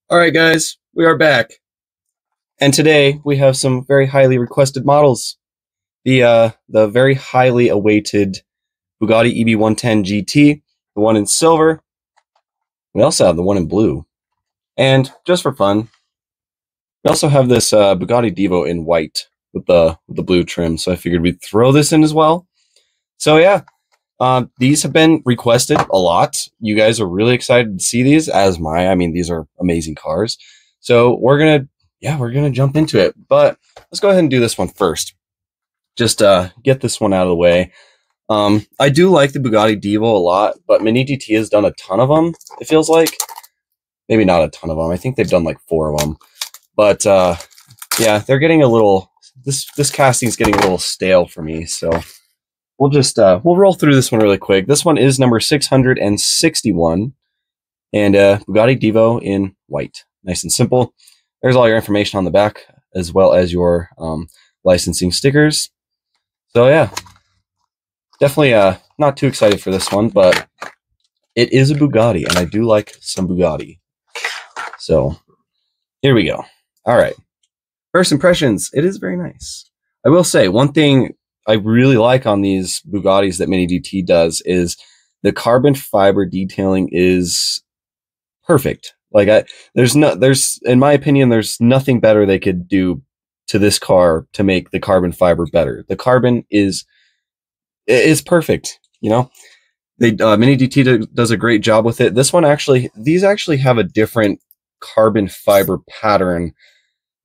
All right, guys, we are back, and today we have some very highly requested models. The very highly awaited Bugatti EB110 GT, the one in silver. We also have the one in blue, and just for fun, we also have this Bugatti Divo in white with the blue trim. So I figured we'd throw this in as well. So yeah, these have been requested a lot. You guys are really excited to see these, as I mean, these are amazing cars. So we're gonna jump into it. But let's go ahead and do this one first. Just get this one out of the way. I do like the Bugatti Divo a lot, but Mini GT has done a ton of them. It feels like maybe not a ton of them. I think they've done like 4 of them. But yeah, they're getting a little. This casting's getting a little stale for me. So we'll just we'll roll through this one really quick. This one is number 661, and Bugatti Divo in white, nice and simple. There's all your information on the back, as well as your licensing stickers. So yeah, definitely not too excited for this one, but it is a Bugatti, and I do like some Bugatti. So here we go. All right, first impressions. It is very nice. I will say one thing I really like on these Bugattis that Mini GT does is the carbon fiber detailing is perfect. Like there's in my opinion, there's nothing better they could do to this car to make the carbon fiber better. The carbon is perfect. You know, they Mini GT does a great job with it. This one these actually have a different carbon fiber pattern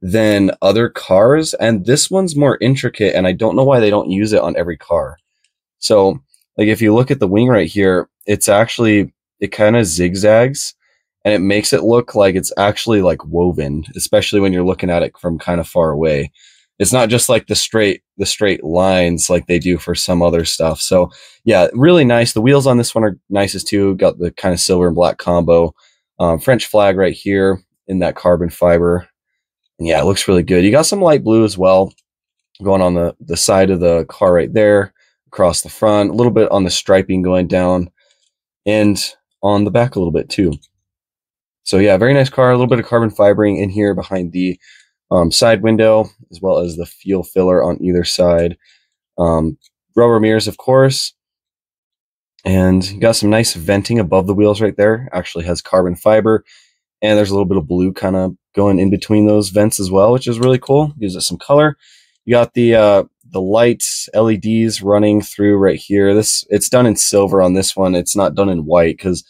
than other cars, and this one's more intricate, and I don't know why they don't use it on every car. So like if you look at the wing right here, it kind of zigzags, and it makes it look like it's actually like woven, especially when you're looking at it from kind of far away. It's not just like the straight lines like they do for some other stuff. So yeah, really nice. The wheels on this one are nicest too. Got the kind of silver and black combo. French flag right here in that carbon fiber. And yeah, it looks really good. You got some light blue as well going on the side of the car right there, across the front, a little bit on the striping going down, and on the back a little bit too. So yeah, very nice car. A little bit of carbon fibering in here behind the side window, as well as the fuel filler on either side. Rubber mirrors, of course. And you got some nice venting above the wheels right there. Actually has carbon fiber. And there's a little bit of blue kind of going in between those vents as well, which is really cool. Gives it some color. You got the lights, LEDs running through right here. It's done in silver on this one. It's not done in white, because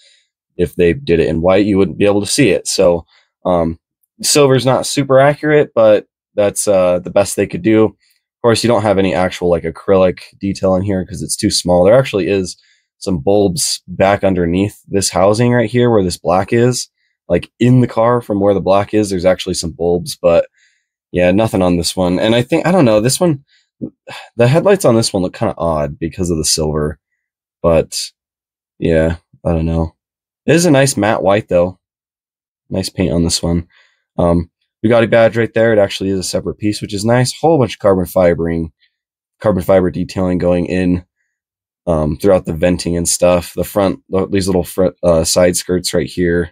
if they did it in white, you wouldn't be able to see it. So silver's not super accurate, but that's the best they could do. Of course, you don't have any actual like acrylic detail in here because it's too small. There actually is some bulbs back underneath this housing right here where this black is. Like in the car from where the black is, there's actually some bulbs, but yeah, nothing on this one. And I don't know, this one, the headlights on this one look kind of odd because of the silver, but yeah, I don't know. It is a nice matte white though. Nice paint on this one. Bugatti badge right there. It actually is a separate piece, which is nice. Whole bunch of carbon fiber detailing going in throughout the venting and stuff. The front, these little side skirts right here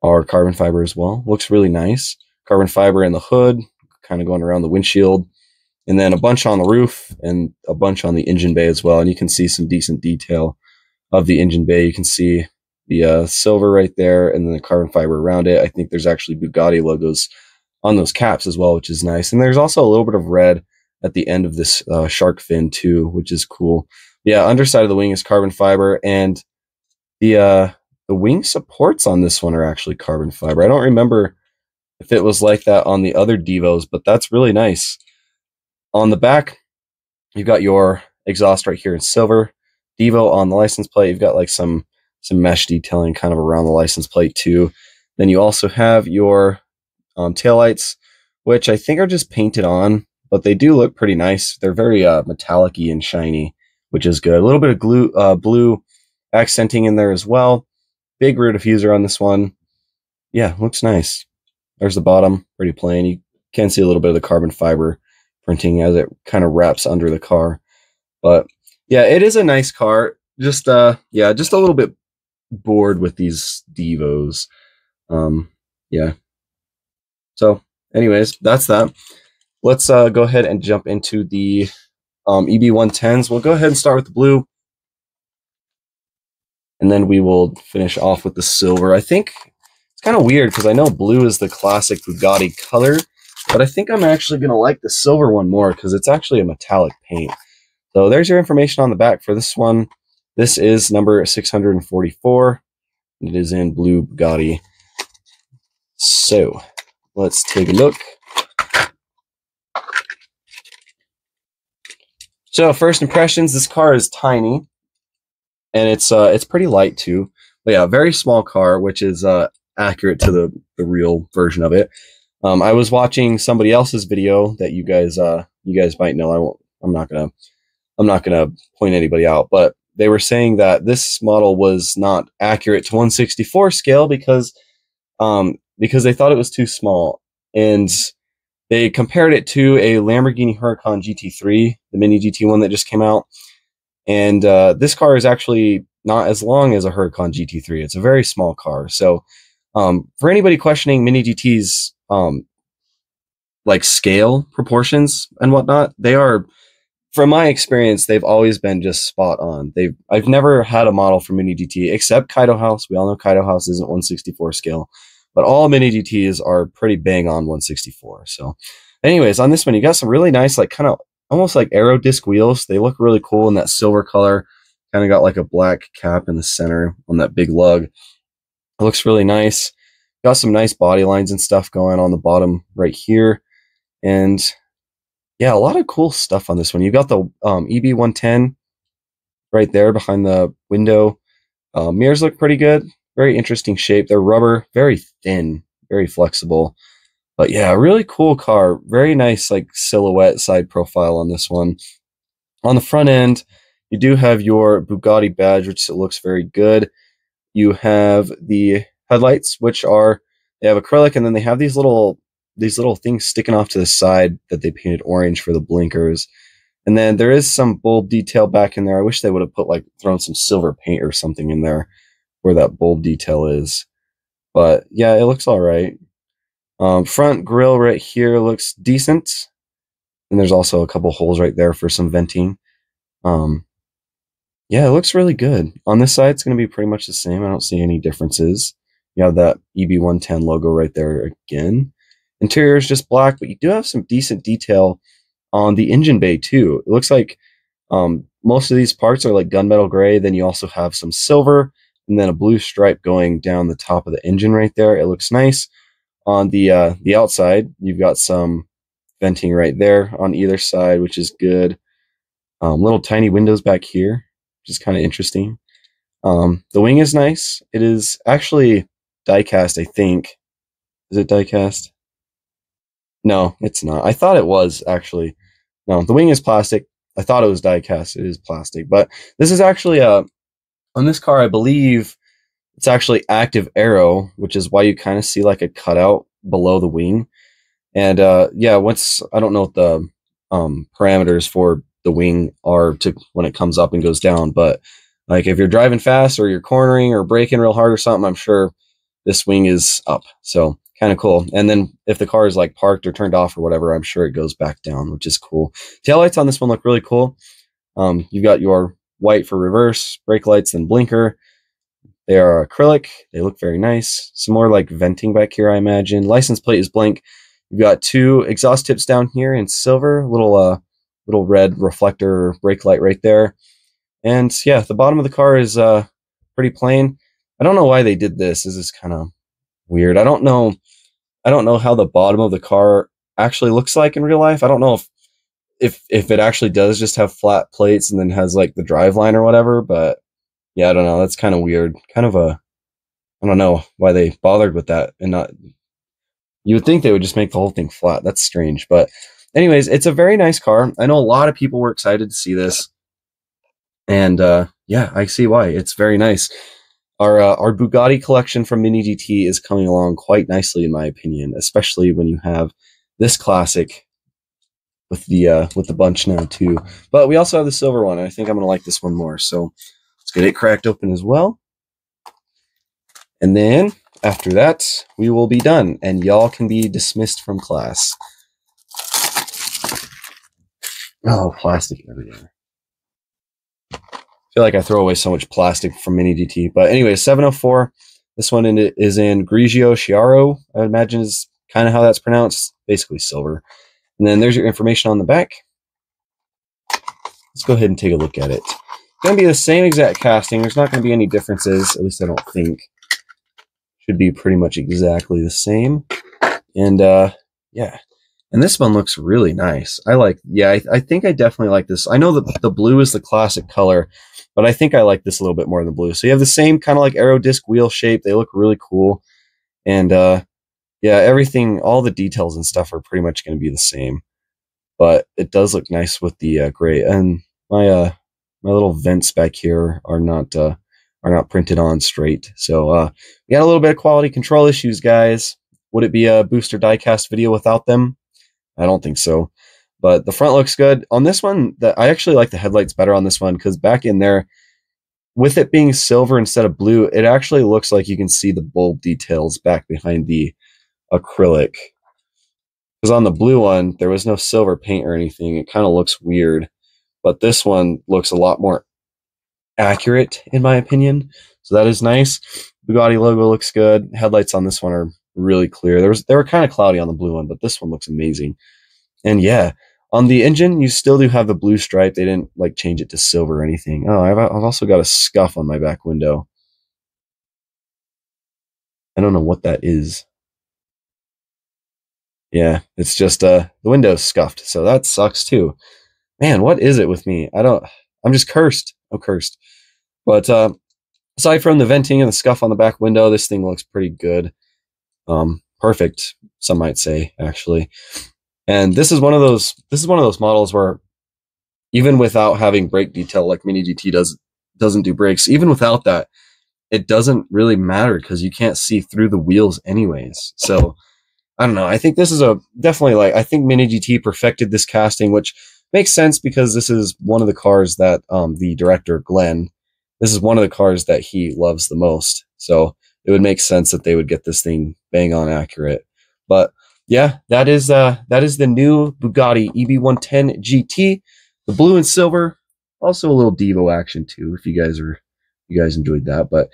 are carbon fiber as well. Looks really nice. Carbon fiber in the hood, kind of going around the windshield, and then a bunch on the roof and a bunch on the engine bay as well. And you can see some decent detail of the engine bay. You can see the silver right there, and then the carbon fiber around it. I think there's actually Bugatti logos on those caps as well, which is nice. And there's also a little bit of red at the end of this shark fin too, which is cool. Yeah, underside of the wing is carbon fiber, and the wing supports on this one are actually carbon fiber. I don't remember if it was like that on the other Divos, but that's really nice. On the back, you've got your exhaust right here in silver. Divo on the license plate. You've got like some mesh detailing kind of around the license plate too. Then you also have your taillights, which I think are just painted on, but they do look pretty nice. They're very metallic-y and shiny, which is good. A little bit of blue accenting in there as well. Big rear diffuser on this one. Yeah, looks nice. There's the bottom, pretty plain. You can see a little bit of the carbon fiber printing as it kind of wraps under the car. But yeah, it is a nice car. Just yeah, just a little bit bored with these Divos. yeah. So, anyways, that's that. Let's go ahead and jump into the EB110s. We'll go ahead and start with the blue, and then we will finish off with the silver. I think it's kind of weird because I know blue is the classic Bugatti color, but I think I'm actually going to like the silver one more because it's actually a metallic paint. So there's your information on the back for this one. This is number 644. It is in blue Bugatti. So let's take a look. So first impressions, this car is tiny, and it's pretty light too. But yeah, very small car, which is accurate to the real version of it. I was watching somebody else's video that you guys might know. I'm not gonna point anybody out, but they were saying that this model was not accurate to 1/64 scale because they thought it was too small, and they compared it to a Lamborghini Huracan GT3, the Mini GT one that just came out. And this car is actually not as long as a Huracan GT3. It's a very small car. So for anybody questioning Mini GT's like scale, proportions, and whatnot, they are, from my experience, they've always been just spot on. I've never had a model for Mini GT except Kaido House. We all know Kaido House isn't 1/64 scale, but all Mini GTs are pretty bang on 1/64. So anyways, on this one, you got some really nice, like kind of almost like aero disc wheels. They look really cool in that silver color. Kind of got like a black cap in the center on that big lug. It looks really nice. Got some nice body lines and stuff going on the bottom right here. And yeah, a lot of cool stuff on this one. You've got the EB110 right there behind the window. Mirrors look pretty good. Very interesting shape. They're rubber, very thin, very flexible. But yeah, really cool car. Very nice like silhouette side profile on this one. On the front end, you do have your Bugatti badge, which looks very good. You have the headlights, which are, they have acrylic, and then they have these little things sticking off to the side that they painted orange for the blinkers. And then there is some bulb detail back in there. I wish they would have thrown some silver paint or something in there where that bulb detail is. But yeah, it looks all right. Front grille right here looks decent. And there's also a couple holes right there for some venting. Yeah, it looks really good. On this side, it's going to be pretty much the same. I don't see any differences. You have that EB110 logo right there again. Interior is just black, but you do have some decent detail on the engine bay too. It looks like most of these parts are like gunmetal gray. Then you also have some silver and then a blue stripe going down the top of the engine right there. It looks nice. On the outside, you've got some venting right there on either side, which is good. Little tiny windows back here, which is kind of interesting. The wing is nice. It is actually die-cast, I think. Is it die-cast? No, it's not. I thought it was, actually. No, the wing is plastic. I thought it was die-cast. It is plastic. But this is actually, on this car, I believe it's actually active aero, which is why you kind of see like a cutout below the wing. And yeah, I don't know what the parameters for the wing are to when it comes up and goes down, but like if you're driving fast or you're cornering or braking real hard or something, I'm sure this wing is up. So kind of cool. And then if the car is like parked or turned off or whatever, I'm sure it goes back down, which is cool. Taillights on this one look really cool. You've got your white for reverse, brake lights, and blinker. They are acrylic. They look very nice. Some more like venting back here, I imagine. License plate is blank. You've got two exhaust tips down here in silver, little red reflector brake light right there. And yeah, the bottom of the car is pretty plain. I don't know why they did this. This is kind of weird. I don't know how the bottom of the car actually looks like in real life. I don't know if it actually does just have flat plates and then has like the drive line or whatever, but yeah, I don't know. That's kind of weird. I don't know why they bothered with that and not, you would think they would just make the whole thing flat. That's strange. But anyways, it's a very nice car. I know a lot of people were excited to see this. And yeah, I see why. It's very nice. Our Bugatti collection from Mini GT is coming along quite nicely, in my opinion, especially when you have this classic with the bunch now too. But we also have the silver one, and I think I'm gonna like this one more. So let's get it cracked open as well. And then after that, we will be done, and y'all can be dismissed from class. Oh, plastic everywhere. I feel like I throw away so much plastic from Mini GT. But anyway, 704. This one is in Grigio, Chiaro, I would imagine is kind of how that's pronounced. Basically silver. And then there's your information on the back. Let's go ahead and take a look at it. It's going to be the same exact casting. There's not going to be any differences, at least I don't think. Should be pretty much exactly the same. And yeah. And this one looks really nice. I think I definitely like this. I know that the blue is the classic color, but I think I like this a little bit more than the blue. So you have the same kind of like aero disc wheel shape. They look really cool. And yeah, everything, all the details and stuff are pretty much going to be the same. But it does look nice with the gray. And my little vents back here are not printed on straight. So we got a little bit of quality control issues, guys. Would it be a booster diecast video without them? I don't think so. But the front looks good. On this one, I actually like the headlights better on this one because back in there, with it being silver instead of blue, it actually looks like you can see the bulb details back behind the acrylic. Because on the blue one, there was no silver paint or anything. It kind of looks weird. But this one looks a lot more accurate, in my opinion. So that is nice. Bugatti logo looks good. Headlights on this one are really clear. They were kind of cloudy on the blue one, but this one looks amazing. And yeah, on the engine, you still do have the blue stripe. They didn't like change it to silver or anything. Oh, I've also got a scuff on my back window. I don't know what that is. Yeah, it's just the window's scuffed, so that sucks too. Man, what is it with me? I'm just cursed. I'm cursed. But aside from the venting and the scuff on the back window, this thing looks pretty good. Perfect, some might say, actually. And this is one of those models where even without having brake detail like Mini GT doesn't do brakes, even without that, it doesn't really matter because you can't see through the wheels anyways. So I don't know. I think this is definitely I think Mini GT perfected this casting, which makes sense because this is one of the cars that the director Glenn, this is one of the cars that he loves the most. So it would make sense that they would get this thing bang on accurate. But yeah, that is the new Bugatti EB110 GT, the blue and silver. Also a little Divo action too, if you guys enjoyed that. But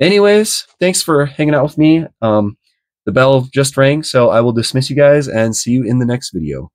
anyways, thanks for hanging out with me. The bell just rang, so I will dismiss you guys and see you in the next video.